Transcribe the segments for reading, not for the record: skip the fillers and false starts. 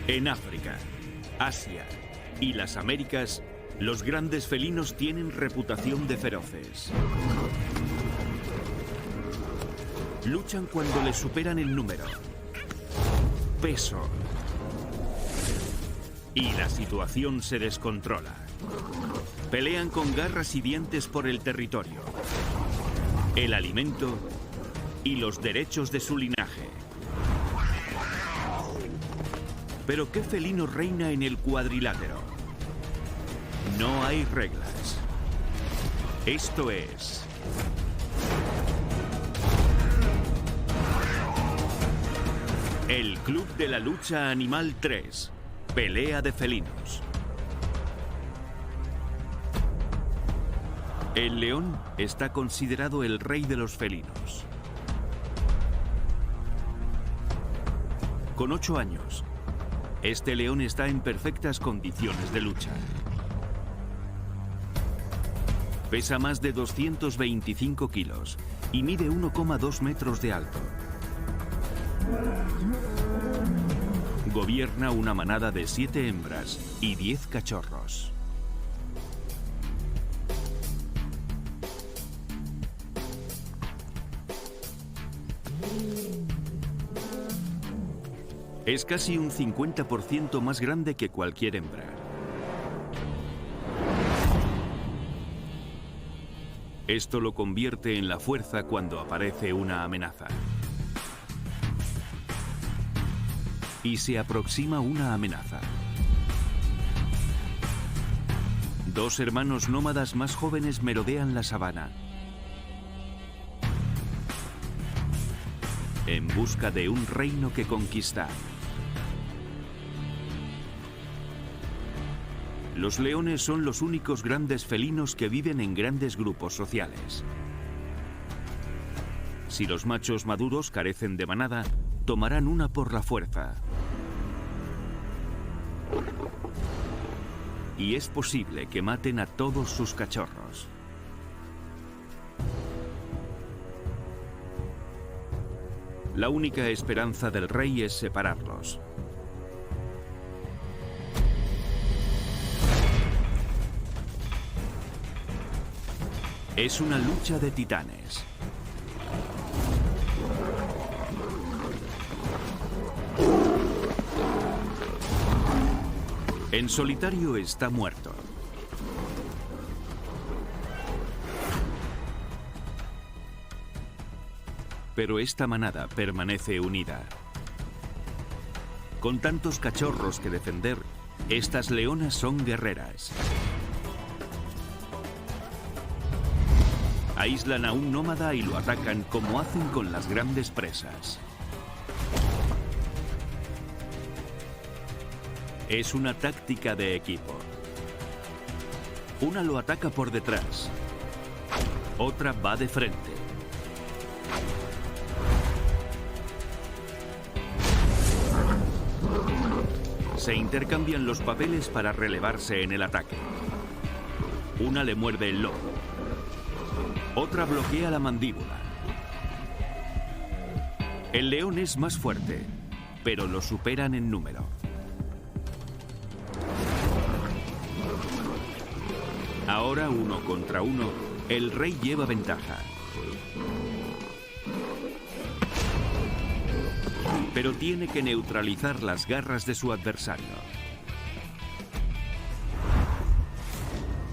En África, Asia y las Américas, los grandes felinos tienen reputación de feroces. Luchan cuando les superan en número, peso y la situación se descontrola. Pelean con garras y dientes por el territorio, el alimento y los derechos de su linaje. Pero ¿qué felino reina en el cuadrilátero? No hay reglas. Esto es... el Club de la Lucha Animal 3. Pelea de felinos. El león está considerado el rey de los felinos. Con 8 años, este león está en perfectas condiciones de lucha. Pesa más de 225 kilos y mide 1,2 metros de alto. Gobierna una manada de 7 hembras y 10 cachorros. Es casi un 50% más grande que cualquier hembra. Esto lo convierte en la fuerza cuando aparece una amenaza. Y se aproxima una amenaza. 2 hermanos nómadas más jóvenes merodean la sabana en busca de un reino que conquistar. Los leones son los únicos grandes felinos que viven en grandes grupos sociales. Si los machos maduros carecen de manada, tomarán una por la fuerza. Y es posible que maten a todos sus cachorros. La única esperanza del rey es separarlos. Es una lucha de titanes. En solitario está muerto. Pero esta manada permanece unida. Con tantos cachorros que defender, estas leonas son guerreras. Aíslan a un nómada y lo atacan como hacen con las grandes presas. Es una táctica de equipo. Una lo ataca por detrás. Otra va de frente. Se intercambian los papeles para relevarse en el ataque. Una le muerde el lomo. Otra bloquea la mandíbula. El león es más fuerte, pero lo superan en número. Ahora 1 contra 1, el rey lleva ventaja. Pero tiene que neutralizar las garras de su adversario.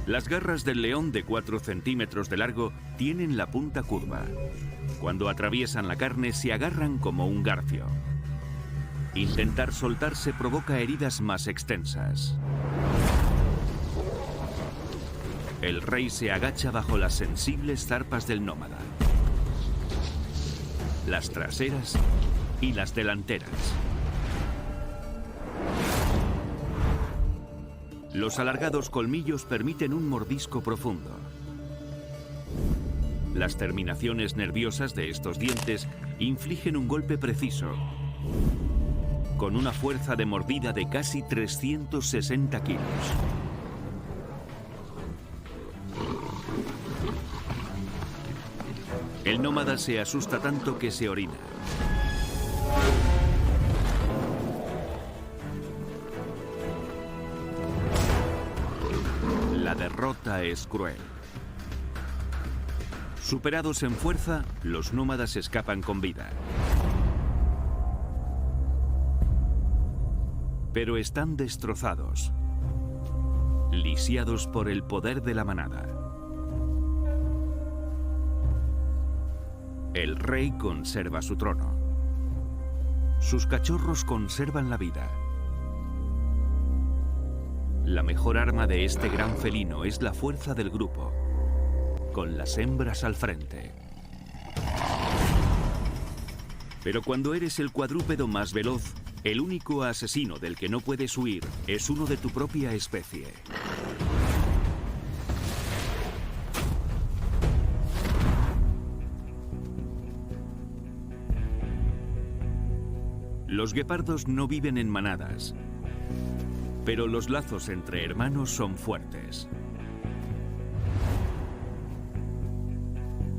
Las garras del león de 4 centímetros de largo tienen la punta curva. Cuando atraviesan la carne se agarran como un garfio. Intentar soltarse provoca heridas más extensas. El rey se agacha bajo las sensibles zarpas del nómada. Las traseras y las delanteras. Los alargados colmillos permiten un mordisco profundo. Las terminaciones nerviosas de estos dientes infligen un golpe preciso, con una fuerza de mordida de casi 360 kilos. El nómada se asusta tanto que se orina. derrota es cruel. Superados en fuerza, los nómadas escapan con vida. Pero están destrozados, lisiados por el poder de la manada. El rey conserva su trono. Sus cachorros conservan la vida. La mejor arma de este gran felino es la fuerza del grupo, con las hembras al frente. Pero cuando eres el cuadrúpedo más veloz, el único asesino del que no puedes huir es uno de tu propia especie. Los guepardos no viven en manadas, pero los lazos entre hermanos son fuertes.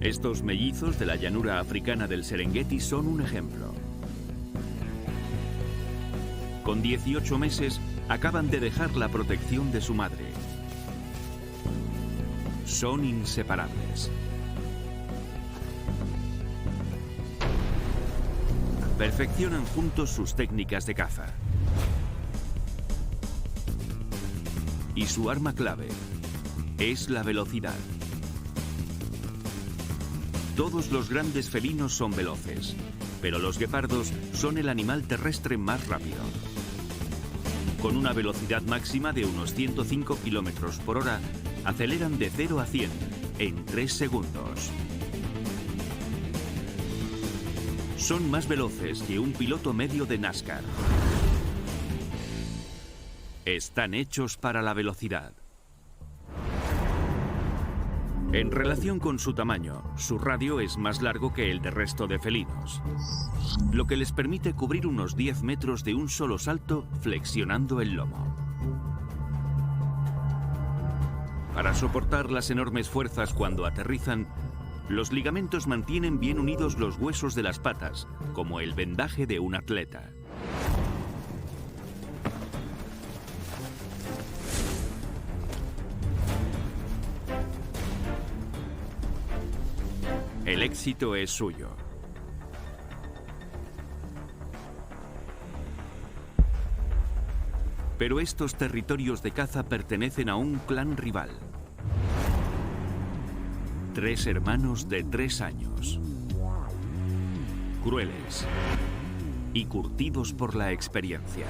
Estos mellizos de la llanura africana del Serengeti son un ejemplo. Con 18 meses, acaban de dejar la protección de su madre. Son inseparables. Perfeccionan juntos sus técnicas de caza. Y su arma clave es la velocidad. Todos los grandes felinos son veloces, pero los guepardos son el animal terrestre más rápido. Con una velocidad máxima de unos 105 km por hora, aceleran de 0 a 100 en 3 segundos. Son más veloces que un piloto medio de NASCAR. Están hechos para la velocidad. En relación con su tamaño, su radio es más largo que el del resto de felinos, lo que les permite cubrir unos 10 metros de un solo salto flexionando el lomo. Para soportar las enormes fuerzas cuando aterrizan, los ligamentos mantienen bien unidos los huesos de las patas, como el vendaje de un atleta. El éxito es suyo. Pero estos territorios de caza pertenecen a un clan rival. 3 hermanos de 3 años. Crueles y curtidos por la experiencia.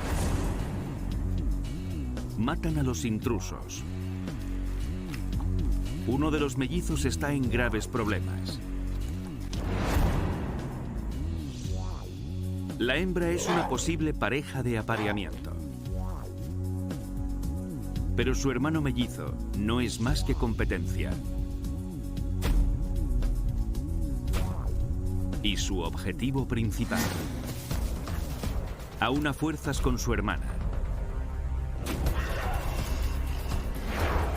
Matan a los intrusos. Uno de los mellizos está en graves problemas. La hembra es una posible pareja de apareamiento. Pero su hermano mellizo no es más que competencia. Y su objetivo principal. Aúna fuerzas con su hermana.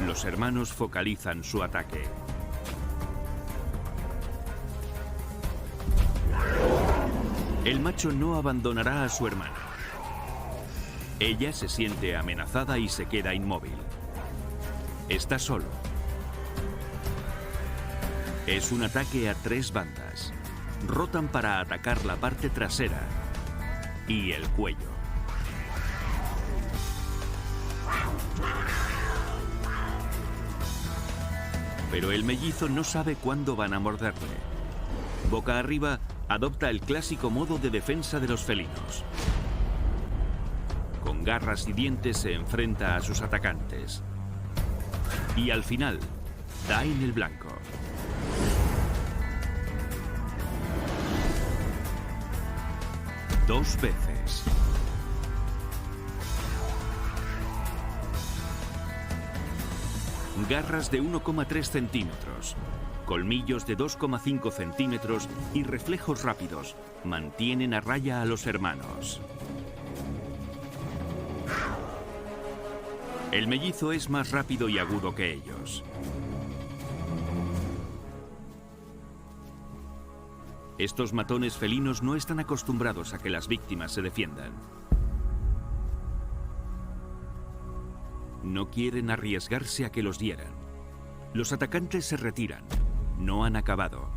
Los hermanos focalizan su ataque. El macho no abandonará a su hermana. Ella se siente amenazada y se queda inmóvil. Está solo. Es un ataque a 3 bandas. Rotan para atacar la parte trasera y el cuello. Pero el mellizo no sabe cuándo van a morderle. Boca arriba, adopta el clásico modo de defensa de los felinos. Con garras y dientes se enfrenta a sus atacantes. Y al final, da en el blanco. Dos veces. Garras de 1,3 centímetros, colmillos de 2,5 centímetros y reflejos rápidos mantienen a raya a los hermanos. El mellizo es más rápido y agudo que ellos. Estos matones felinos no están acostumbrados a que las víctimas se defiendan. No quieren arriesgarse a que los hieran. Los atacantes se retiran. No han acabado.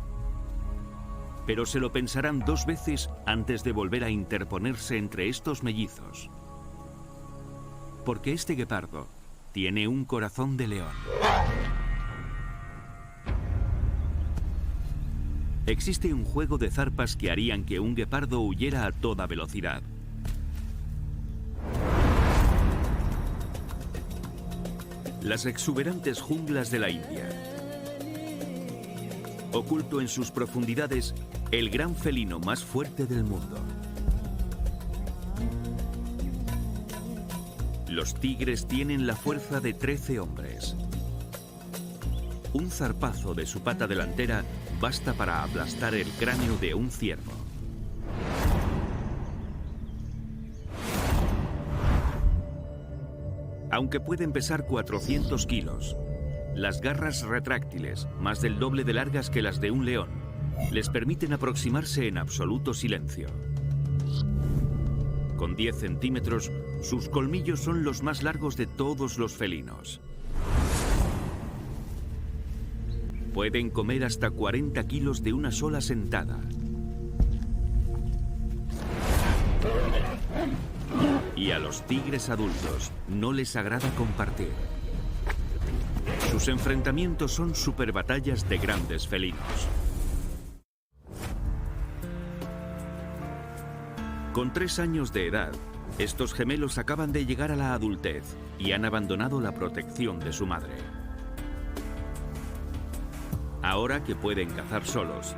Pero se lo pensarán 2 veces antes de volver a interponerse entre estos mellizos. Porque este guepardo tiene un corazón de león. Existe un juego de zarpas que harían que un guepardo huyera a toda velocidad. Las exuberantes junglas de la India. Oculto en sus profundidades, el gran felino más fuerte del mundo. Los tigres tienen la fuerza de 13 hombres. Un zarpazo de su pata delantera basta para aplastar el cráneo de un ciervo. Aunque pueden pesar 400 kilos, las garras retráctiles, más del doble de largas que las de un león, les permiten aproximarse en absoluto silencio. Con 10 centímetros, sus colmillos son los más largos de todos los felinos. Pueden comer hasta 40 kilos de una sola sentada. Y a los tigres adultos no les agrada compartir. Sus enfrentamientos son superbatallas de grandes felinos. Con 3 años de edad, estos gemelos acaban de llegar a la adultez y han abandonado la protección de su madre. Ahora que pueden cazar solos,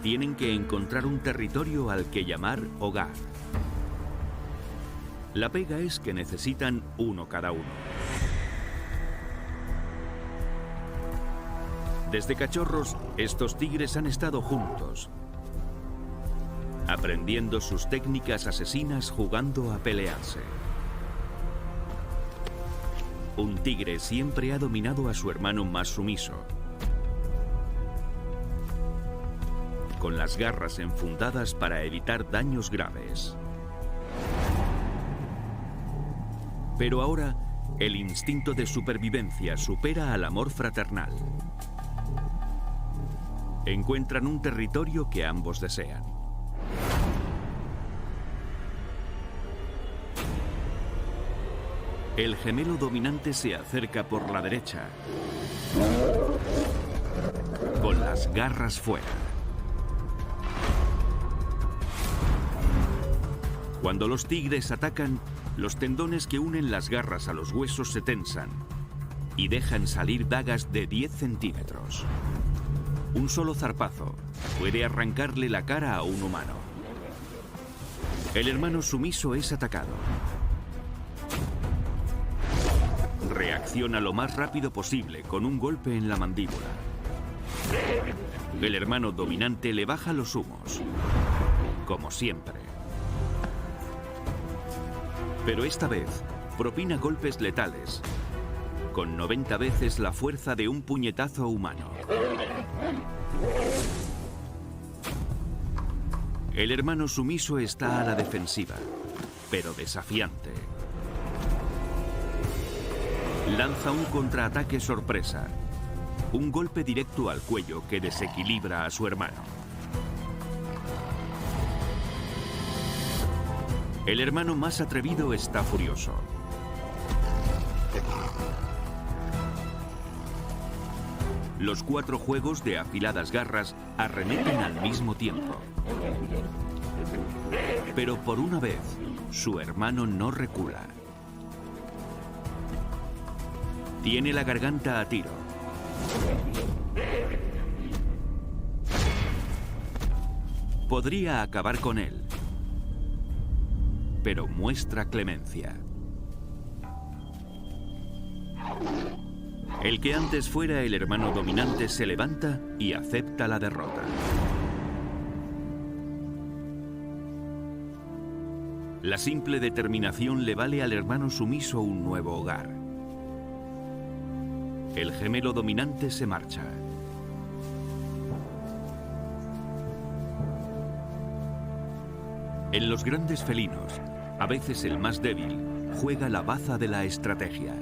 tienen que encontrar un territorio al que llamar hogar. La pega es que necesitan uno cada uno. Desde cachorros, estos tigres han estado juntos, aprendiendo sus técnicas asesinas jugando a pelearse. Un tigre siempre ha dominado a su hermano más sumiso. Con las garras enfundadas para evitar daños graves. Pero ahora, el instinto de supervivencia supera al amor fraternal. Encuentran un territorio que ambos desean. El gemelo dominante se acerca por la derecha, con las garras fuera. Cuando los tigres atacan, los tendones que unen las garras a los huesos se tensan y dejan salir dagas de 10 centímetros. Un solo zarpazo puede arrancarle la cara a un humano. El hermano sumiso es atacado. Reacciona lo más rápido posible con un golpe en la mandíbula. El hermano dominante le baja los humos, como siempre. Pero esta vez propina golpes letales, con 90 veces la fuerza de un puñetazo humano. El hermano sumiso está a la defensiva, pero desafiante. Lanza un contraataque sorpresa, un golpe directo al cuello que desequilibra a su hermano. El hermano más atrevido está furioso. Los 4 juegos de afiladas garras arremeten al mismo tiempo. Pero por una vez, su hermano no recula. Tiene la garganta a tiro. Podría acabar con él, pero muestra clemencia. El que antes fuera el hermano dominante se levanta y acepta la derrota. La simple determinación le vale al hermano sumiso un nuevo hogar. El gemelo dominante se marcha. En los grandes felinos, a veces el más débil juega la baza de la estrategia.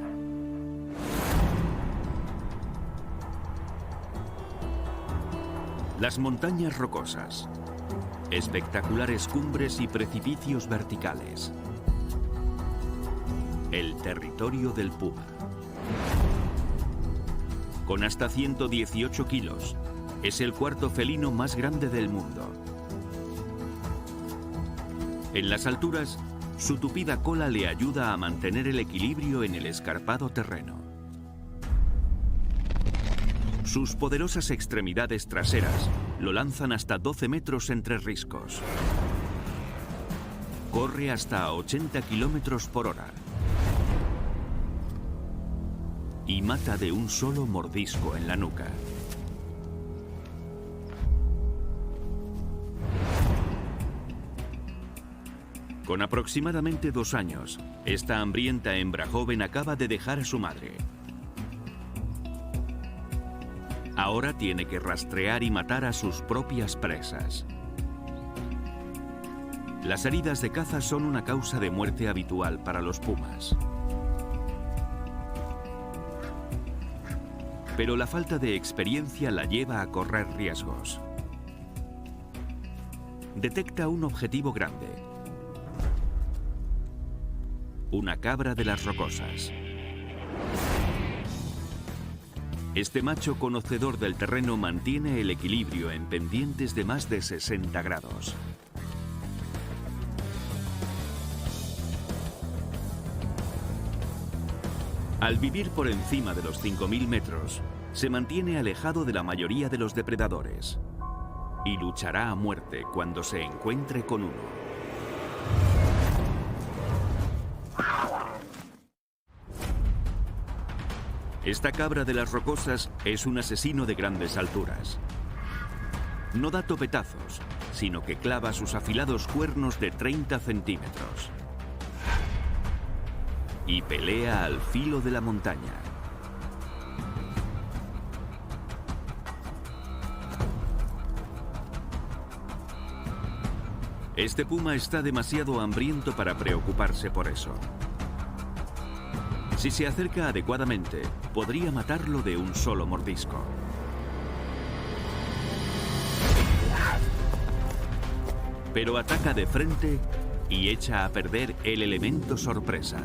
Las montañas rocosas. Espectaculares cumbres y precipicios verticales. El territorio del puma. Con hasta 118 kilos, es el cuarto felino más grande del mundo. En las alturas, su tupida cola le ayuda a mantener el equilibrio en el escarpado terreno. Sus poderosas extremidades traseras lo lanzan hasta 12 metros entre riscos. Corre hasta 80 kilómetros por hora. Y mata de un solo mordisco en la nuca. Con aproximadamente 2 años, esta hambrienta hembra joven acaba de dejar a su madre. Ahora tiene que rastrear y matar a sus propias presas. Las heridas de caza son una causa de muerte habitual para los pumas. Pero la falta de experiencia la lleva a correr riesgos. Detecta un objetivo grande. Una cabra de las rocosas. Este macho conocedor del terreno mantiene el equilibrio en pendientes de más de 60 grados. Al vivir por encima de los 5.000 metros, se mantiene alejado de la mayoría de los depredadores y luchará a muerte cuando se encuentre con uno. Esta cabra de las rocosas es un asesino de grandes alturas. No da topetazos, sino que clava sus afilados cuernos de 30 centímetros. Y pelea al filo de la montaña. Este puma está demasiado hambriento para preocuparse por eso. Si se acerca adecuadamente, podría matarlo de un solo mordisco. Pero ataca de frente y echa a perder el elemento sorpresa.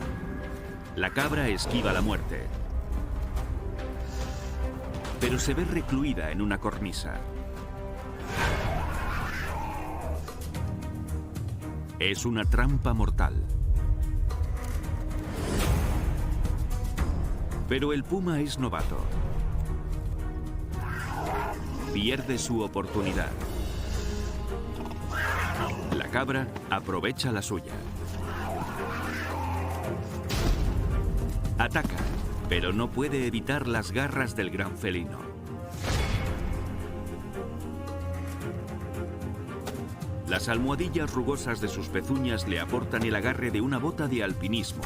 La cabra esquiva la muerte, pero se ve recluida en una cornisa. Es una trampa mortal. Pero el puma es novato. Pierde su oportunidad. La cabra aprovecha la suya. Ataca, pero no puede evitar las garras del gran felino. Las almohadillas rugosas de sus pezuñas le aportan el agarre de una bota de alpinismo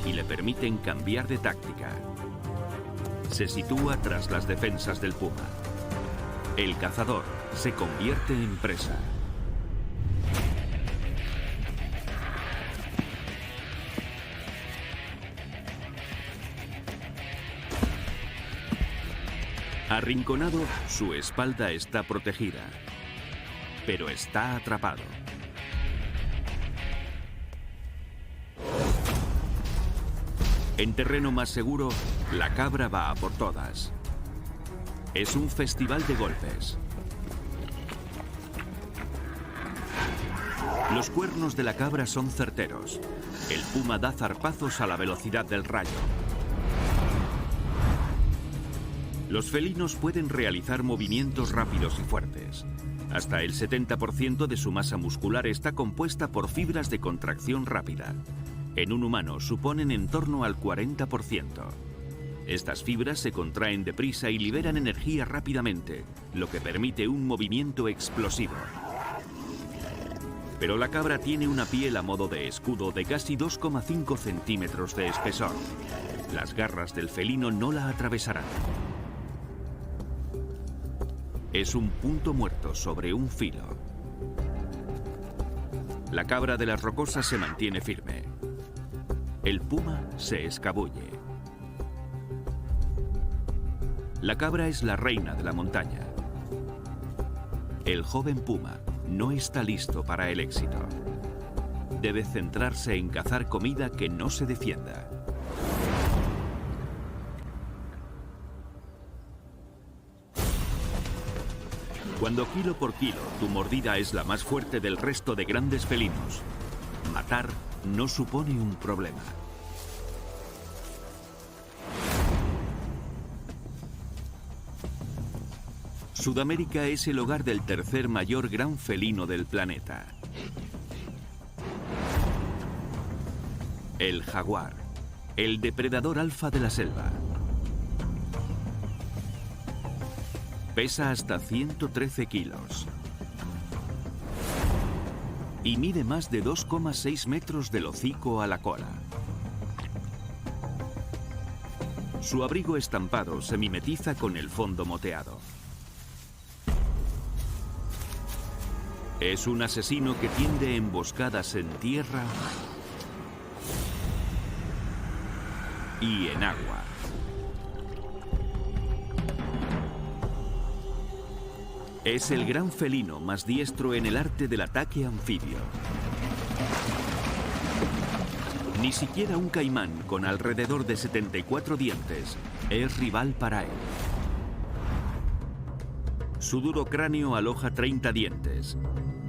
y le permiten cambiar de táctica. Se sitúa tras las defensas del puma. El cazador se convierte en presa. Arrinconado, su espalda está protegida, pero está atrapado. En terreno más seguro, la cabra va a por todas. Es un festival de golpes. Los cuernos de la cabra son certeros. El puma da zarpazos a la velocidad del rayo. Los felinos pueden realizar movimientos rápidos y fuertes. Hasta el 70% de su masa muscular está compuesta por fibras de contracción rápida. En un humano suponen en torno al 40%. Estas fibras se contraen deprisa y liberan energía rápidamente, lo que permite un movimiento explosivo. Pero la cabra tiene una piel a modo de escudo de casi 2,5 centímetros de espesor. Las garras del felino no la atravesarán. Es un punto muerto sobre un filo. La cabra de las rocosas se mantiene firme. El puma se escabulle. La cabra es la reina de la montaña. el joven puma no está listo para el éxito. Debe centrarse en cazar comida que no se defienda. Cuando kilo por kilo tu mordida es la más fuerte del resto de grandes felinos, matar no supone un problema. Sudamérica es el hogar del tercer mayor gran felino del planeta. El jaguar, el depredador alfa de la selva. Pesa hasta 113 kilos. Y mide más de 2,6 metros del hocico a la cola. Su abrigo estampado se mimetiza con el fondo moteado. Es un asesino que tiende emboscadas en tierra y en agua. Es el gran felino más diestro en el arte del ataque anfibio. Ni siquiera un caimán con alrededor de 74 dientes es rival para él. Su duro cráneo aloja 30 dientes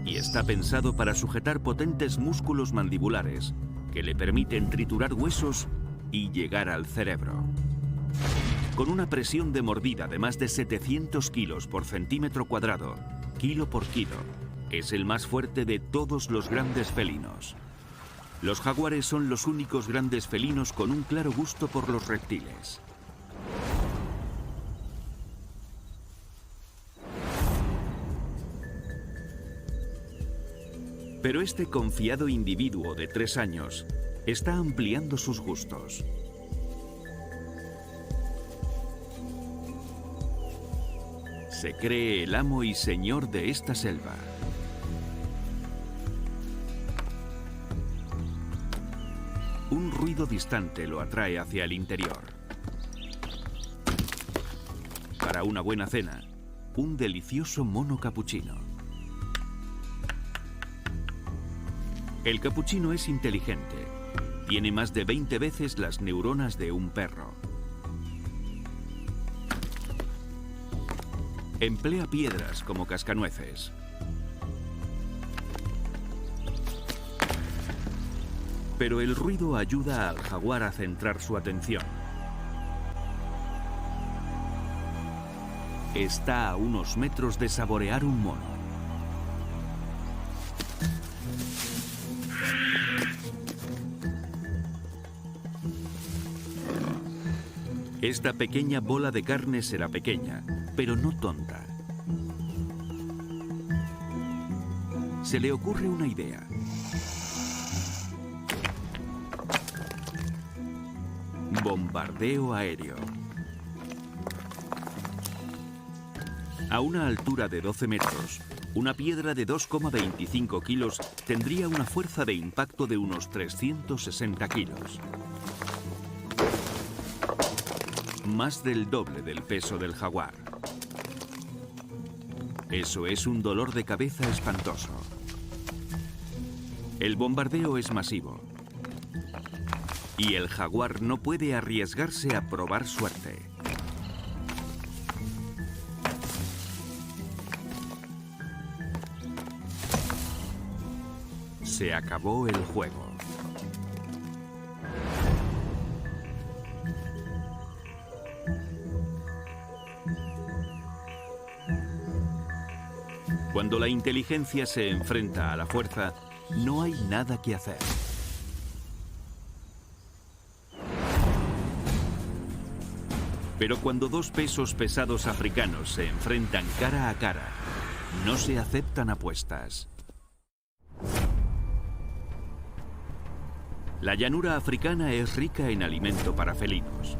y está pensado para sujetar potentes músculos mandibulares que le permiten triturar huesos y llegar al cerebro. Con una presión de mordida de más de 700 kilos por centímetro cuadrado, kilo por kilo, es el más fuerte de todos los grandes felinos. Los jaguares son los únicos grandes felinos con un claro gusto por los reptiles. Pero este confiado individuo de 3 años está ampliando sus gustos. Se cree el amo y señor de esta selva. Un ruido distante lo atrae hacia el interior. Para una buena cena, un delicioso mono capuchino. El capuchino es inteligente. Tiene más de 20 veces las neuronas de un perro. Emplea piedras como cascanueces. Pero el ruido ayuda al jaguar a centrar su atención. Está a unos metros de saborear un mono. Esta pequeña bola de carne será pequeña, pero no tonta. Se le ocurre una idea. Bombardeo aéreo. A una altura de 12 metros, una piedra de 2,25 kilos tendría una fuerza de impacto de unos 360 kilos. Más del doble del peso del jaguar. Eso es un dolor de cabeza espantoso. El bombardeo es masivo. Y el jaguar no puede arriesgarse a probar suerte. Se acabó el juego. Cuando la inteligencia se enfrenta a la fuerza, no hay nada que hacer. Pero cuando dos pesos pesados africanos se enfrentan cara a cara, no se aceptan apuestas. La llanura africana es rica en alimento para felinos.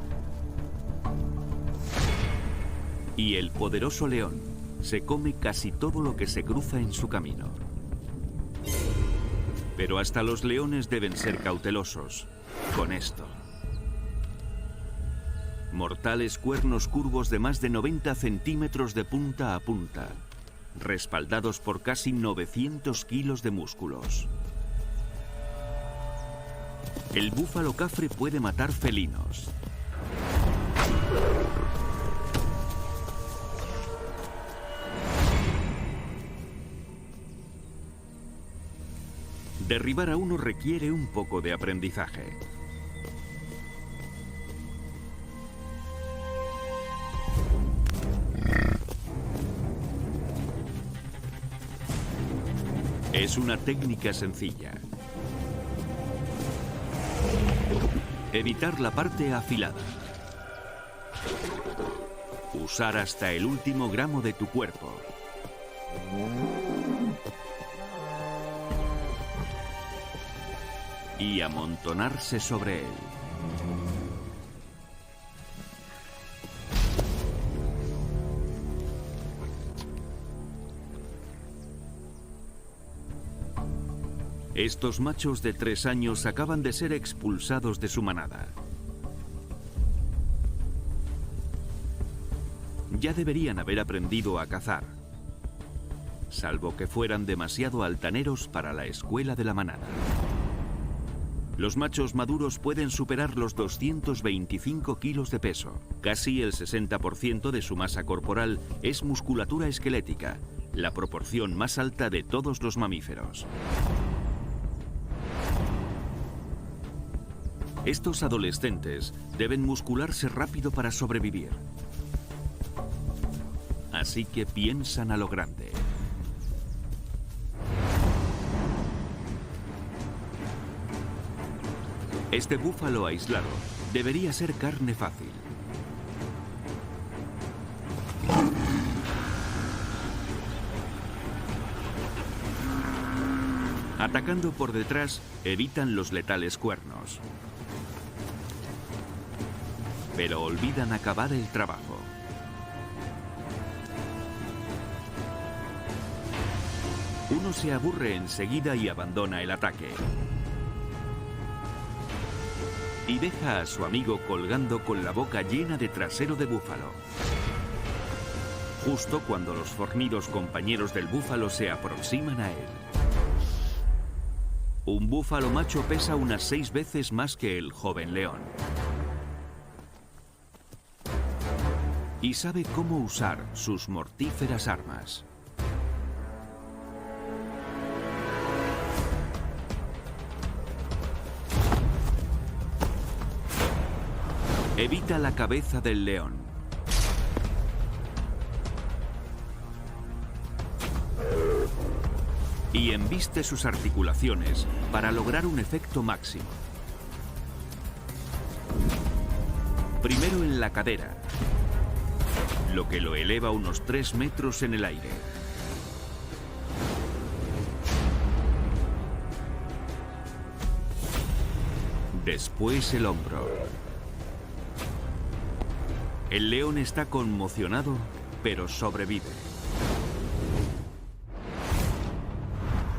Y el poderoso león se come casi todo lo que se cruza en su camino. Pero hasta los leones deben ser cautelosos con esto. Mortales cuernos curvos de más de 90 centímetros de punta a punta respaldados por casi 900 kilos de músculos. El búfalo cafre puede matar felinos. Derribar a uno requiere un poco de aprendizaje. Es una técnica sencilla. Evitar la parte afilada. Usar hasta el último gramo de tu cuerpo. Y amontonarse sobre él. Estos machos de 3 años acaban de ser expulsados de su manada. Ya deberían haber aprendido a cazar, salvo que fueran demasiado altaneros para la escuela de la manada. Los machos maduros pueden superar los 225 kilos de peso. Casi el 60% de su masa corporal es musculatura esquelética, la proporción más alta de todos los mamíferos. Estos adolescentes deben muscularse rápido para sobrevivir. Así que piensan a lo grande. Este búfalo aislado debería ser carne fácil. Atacando por detrás, evitan los letales cuernos. Pero olvidan acabar el trabajo. Uno se aburre enseguida y abandona el ataque. Y deja a su amigo colgando con la boca llena de trasero de búfalo. Justo cuando los fornidos compañeros del búfalo se aproximan a él. Un búfalo macho pesa unas 6 veces más que el joven león. Y sabe cómo usar sus mortíferas armas. Evita la cabeza del león. Y embiste sus articulaciones para lograr un efecto máximo. Primero en la cadera, lo que lo eleva unos 3 metros en el aire. Después el hombro. El león está conmocionado, pero sobrevive.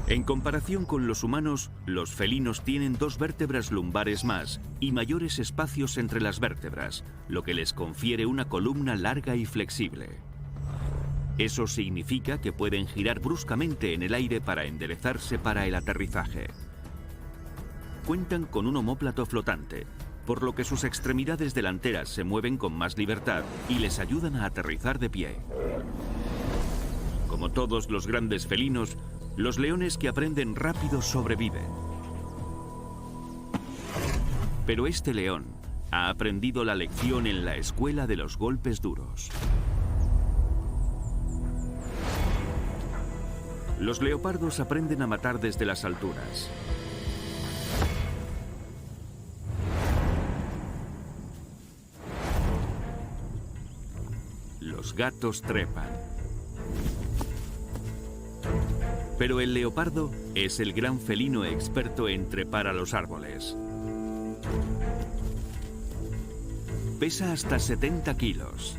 En comparación con los humanos, los felinos tienen 2 vértebras lumbares más y mayores espacios entre las vértebras, lo que les confiere una columna larga y flexible. Eso significa que pueden girar bruscamente en el aire para enderezarse para el aterrizaje. Cuentan con un omóplato flotante, por lo que sus extremidades delanteras se mueven con más libertad y les ayudan a aterrizar de pie. Como todos los grandes felinos, los leones que aprenden rápido sobreviven. Pero este león ha aprendido la lección en la escuela de los golpes duros. Los leopardos aprenden a matar desde las alturas. Los gatos trepan. Pero el leopardo es el gran felino experto en trepar a los árboles. Pesa hasta 70 kilos.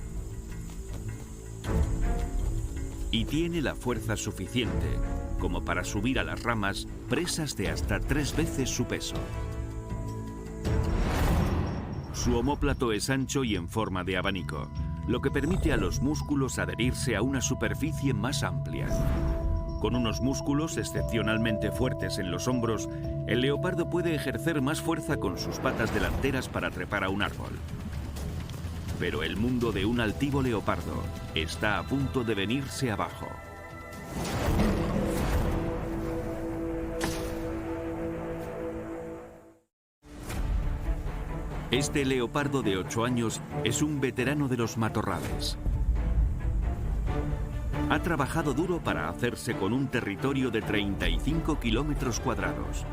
Y tiene la fuerza suficiente como para subir a las ramas presas de hasta 3 veces su peso. Su omóplato es ancho y en forma de abanico, lo que permite a los músculos adherirse a una superficie más amplia. Con unos músculos excepcionalmente fuertes en los hombros, el leopardo puede ejercer más fuerza con sus patas delanteras para trepar a un árbol. Pero el mundo de un altivo leopardo está a punto de venirse abajo. Este leopardo de 8 años es un veterano de los matorrales. Ha trabajado duro para hacerse con un territorio de 35 kilómetros cuadrados.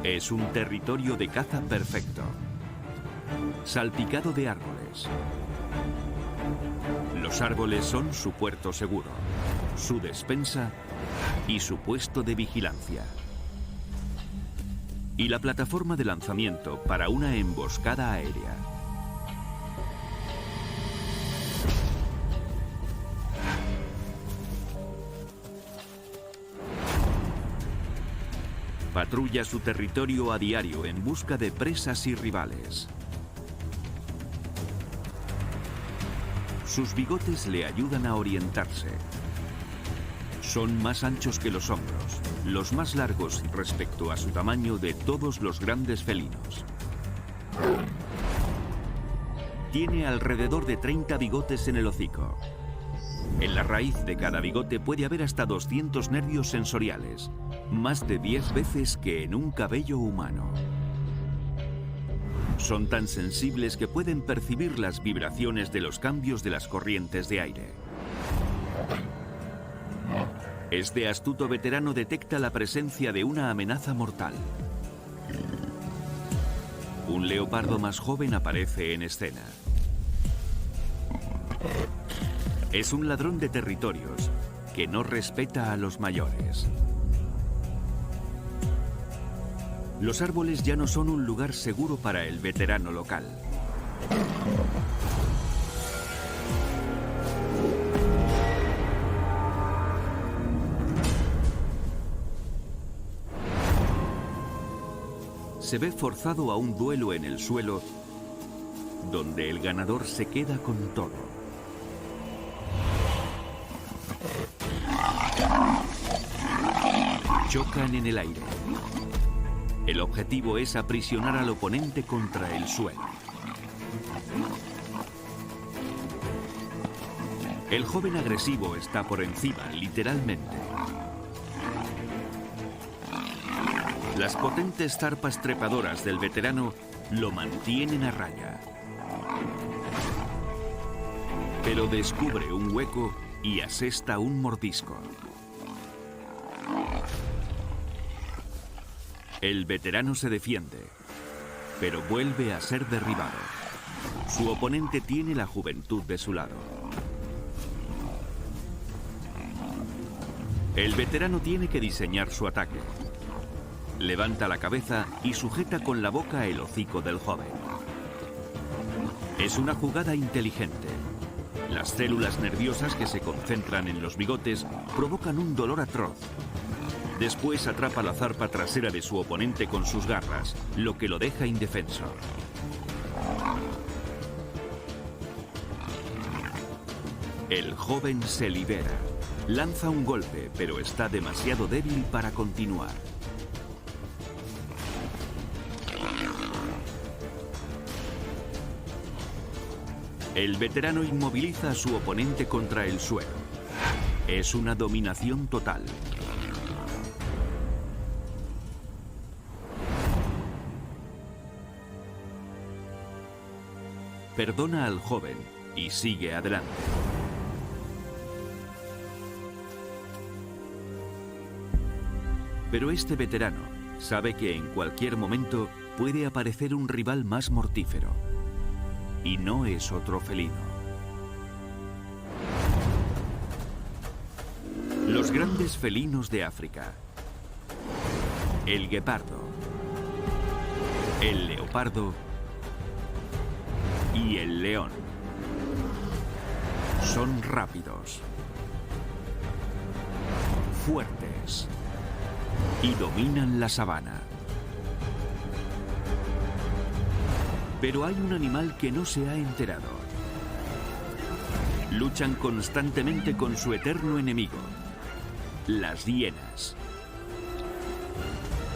Es un territorio de caza perfecto, salpicado de árboles. Los árboles son su puerto seguro, su despensa y su puesto de vigilancia. Y la plataforma de lanzamiento para una emboscada aérea. Patrulla su territorio a diario en busca de presas y rivales. Sus bigotes le ayudan a orientarse. Son más anchos que los hombros, los más largos respecto a su tamaño de todos los grandes felinos. Tiene alrededor de 30 bigotes en el hocico. En la raíz de cada bigote puede haber hasta 200 nervios sensoriales, más de 10 veces que en un cabello humano. Son tan sensibles que pueden percibir las vibraciones de los cambios de las corrientes de aire. Este astuto veterano detecta la presencia de una amenaza mortal. Un leopardo más joven aparece en escena. Es un ladrón de territorios que no respeta a los mayores. Los árboles ya no son un lugar seguro para el veterano local. Se ve forzado a un duelo en el suelo, donde el ganador se queda con todo. Chocan en el aire. El objetivo es aprisionar al oponente contra el suelo. El joven agresivo está por encima, literalmente. Las potentes zarpas trepadoras del veterano lo mantienen a raya. Pero descubre un hueco y asesta un mordisco. El veterano se defiende, pero vuelve a ser derribado. Su oponente tiene la juventud de su lado. El veterano tiene que diseñar su ataque. Levanta la cabeza y sujeta con la boca el hocico del joven. Es una jugada inteligente. Las células nerviosas que se concentran en los bigotes provocan un dolor atroz. Después atrapa la zarpa trasera de su oponente con sus garras, lo que lo deja indefenso. El joven se libera. Lanza un golpe, pero está demasiado débil para continuar. El veterano inmoviliza a su oponente contra el suelo. Es una dominación total. Perdona al joven y sigue adelante. Pero este veterano sabe que en cualquier momento puede aparecer un rival más mortífero. Y no es otro felino. Los grandes felinos de África. El guepardo. El leopardo. Y el león. Son rápidos, fuertes y dominan la sabana. Pero hay un animal que no se ha enterado. Luchan constantemente con su eterno enemigo, las hienas.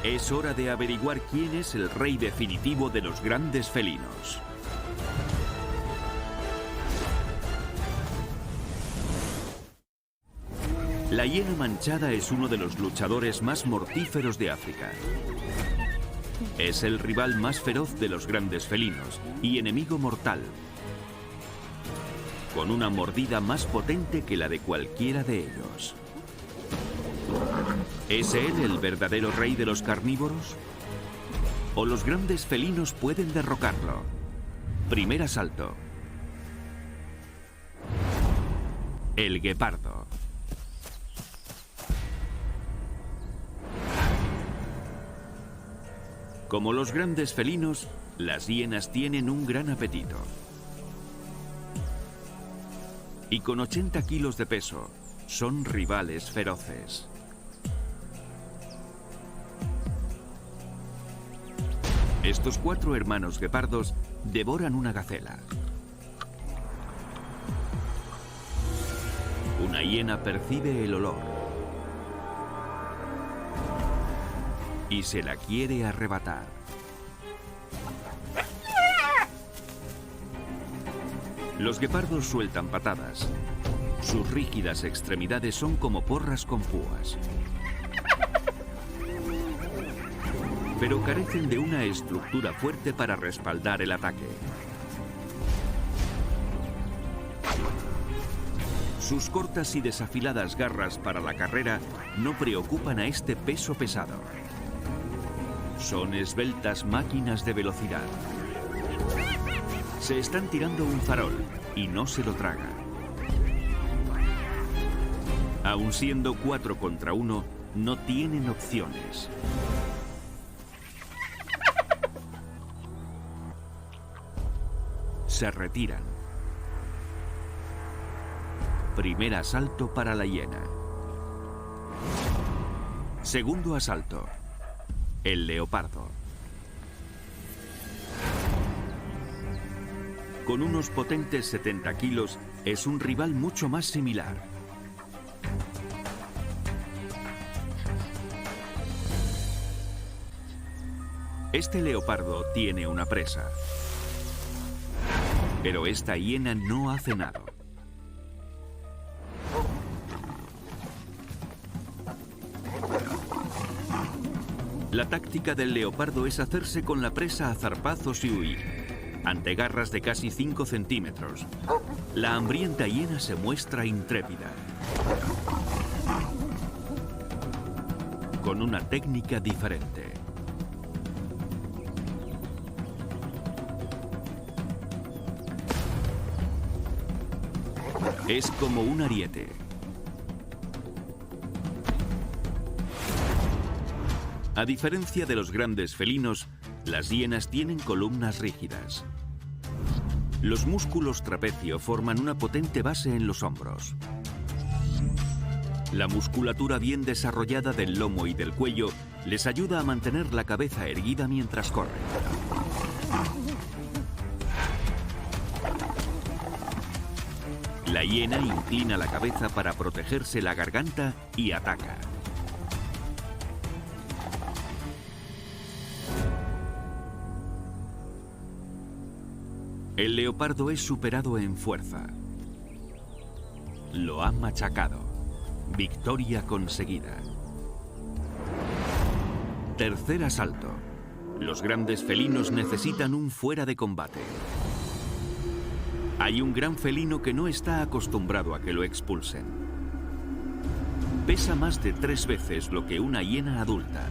Es hora de averiguar quién es el rey definitivo de los grandes felinos. La hiena manchada es uno de los luchadores más mortíferos de África. Es el rival más feroz de los grandes felinos y enemigo mortal, con una mordida más potente que la de cualquiera de ellos. ¿Es él el verdadero rey de los carnívoros? ¿O los grandes felinos pueden derrocarlo? Primer asalto. El guepardo. Como los grandes felinos, las hienas tienen un gran apetito. Y con 80 kilos de peso, son rivales feroces. Estos 4 hermanos guepardos devoran una gacela. Una hiena percibe el olor y se la quiere arrebatar. Los guepardos sueltan patadas. Sus rígidas extremidades son como porras con púas. Pero carecen de una estructura fuerte para respaldar el ataque. Sus cortas y desafiladas garras para la carrera no preocupan a este peso pesado. Son esbeltas máquinas de velocidad. Se están tirando un farol y no se lo traga. Aun siendo 4 contra 1, no tienen opciones. Se retiran. Primer asalto para la hiena. Segundo asalto. El leopardo. Con unos potentes 70 kilos, es un rival mucho más similar. Este leopardo tiene una presa. Pero esta hiena no ha cenado. La táctica del leopardo es hacerse con la presa a zarpazos y huir, ante garras de casi 5 centímetros. La hambrienta hiena se muestra intrépida, con una técnica diferente. Es como un ariete. A diferencia de los grandes felinos, las hienas tienen columnas rígidas. Los músculos trapecio forman una potente base en los hombros. La musculatura bien desarrollada del lomo y del cuello les ayuda a mantener la cabeza erguida mientras corren. La hiena inclina la cabeza para protegerse la garganta y ataca. El leopardo es superado en fuerza. Lo ha machacado. Victoria conseguida. Tercer asalto. Los grandes felinos necesitan un fuera de combate. Hay un gran felino que no está acostumbrado a que lo expulsen. Pesa más de 3 veces lo que una hiena adulta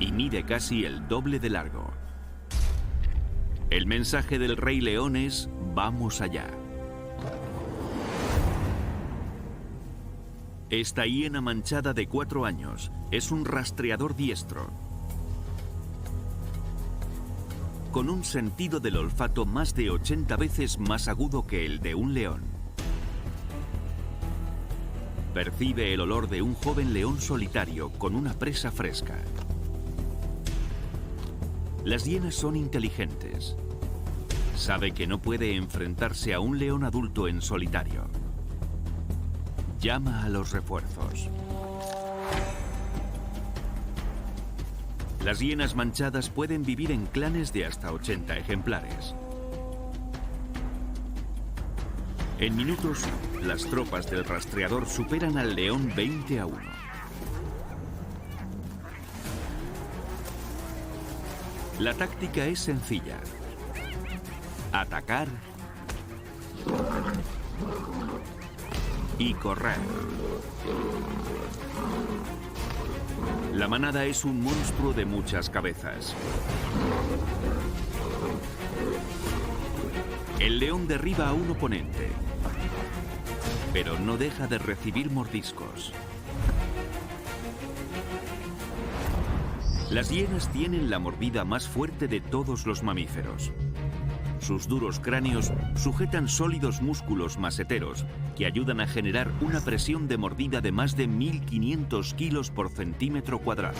y mide casi el doble de largo. El mensaje del Rey León es: vamos allá. Esta hiena manchada de 4 años es un rastreador diestro, con un sentido del olfato más de 80 veces más agudo que el de un león. Percibe el olor de un joven león solitario con una presa fresca. Las hienas son inteligentes. Sabe que no puede enfrentarse a un león adulto en solitario. Llama a los refuerzos. Las hienas manchadas pueden vivir en clanes de hasta 80 ejemplares. En minutos, las tropas del rastreador superan al león 20-1. La táctica es sencilla: atacar y correr. La manada es un monstruo de muchas cabezas. El león derriba a un oponente, pero no deja de recibir mordiscos. Las hienas tienen la mordida más fuerte de todos los mamíferos. Sus duros cráneos sujetan sólidos músculos maseteros que ayudan a generar una presión de mordida de más de 1500 kilos por centímetro cuadrado.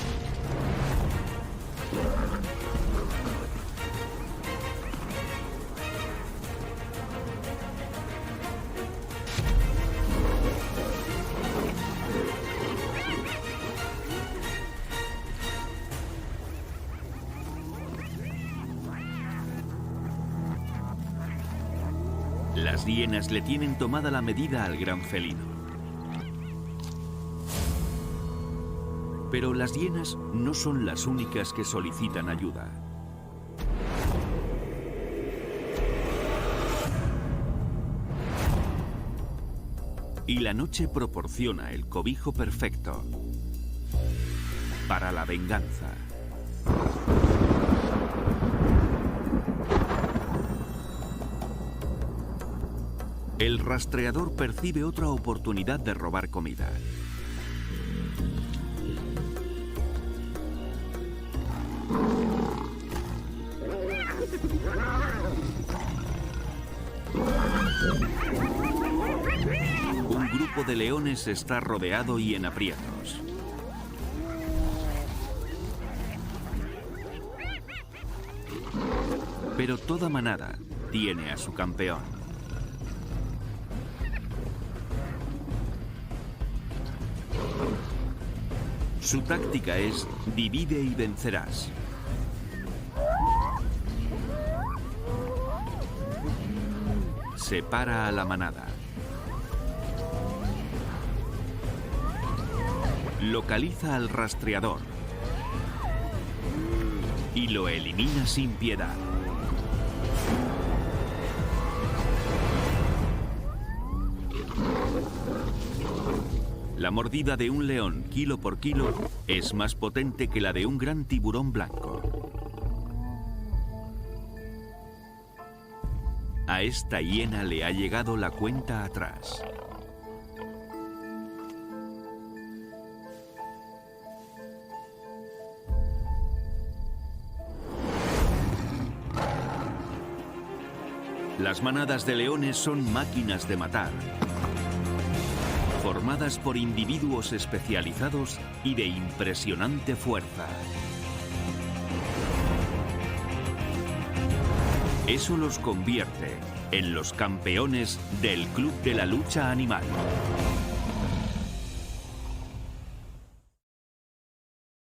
Las hienas le tienen tomada la medida al gran felino. Pero las hienas no son las únicas que solicitan ayuda. Y la noche proporciona el cobijo perfecto para la venganza. El rastreador percibe otra oportunidad de robar comida. Un grupo de leones está rodeado y en aprietos. Pero toda manada tiene a su campeón. Su táctica es divide y vencerás. Separa a la manada. Localiza al rastreador y lo elimina sin piedad. La mordida de un león kilo por kilo es más potente que la de un gran tiburón blanco. A esta hiena le ha llegado la cuenta atrás. Las manadas de leones son máquinas de matar, formadas por individuos especializados y de impresionante fuerza. Eso los convierte en los campeones del Club de la Lucha Animal.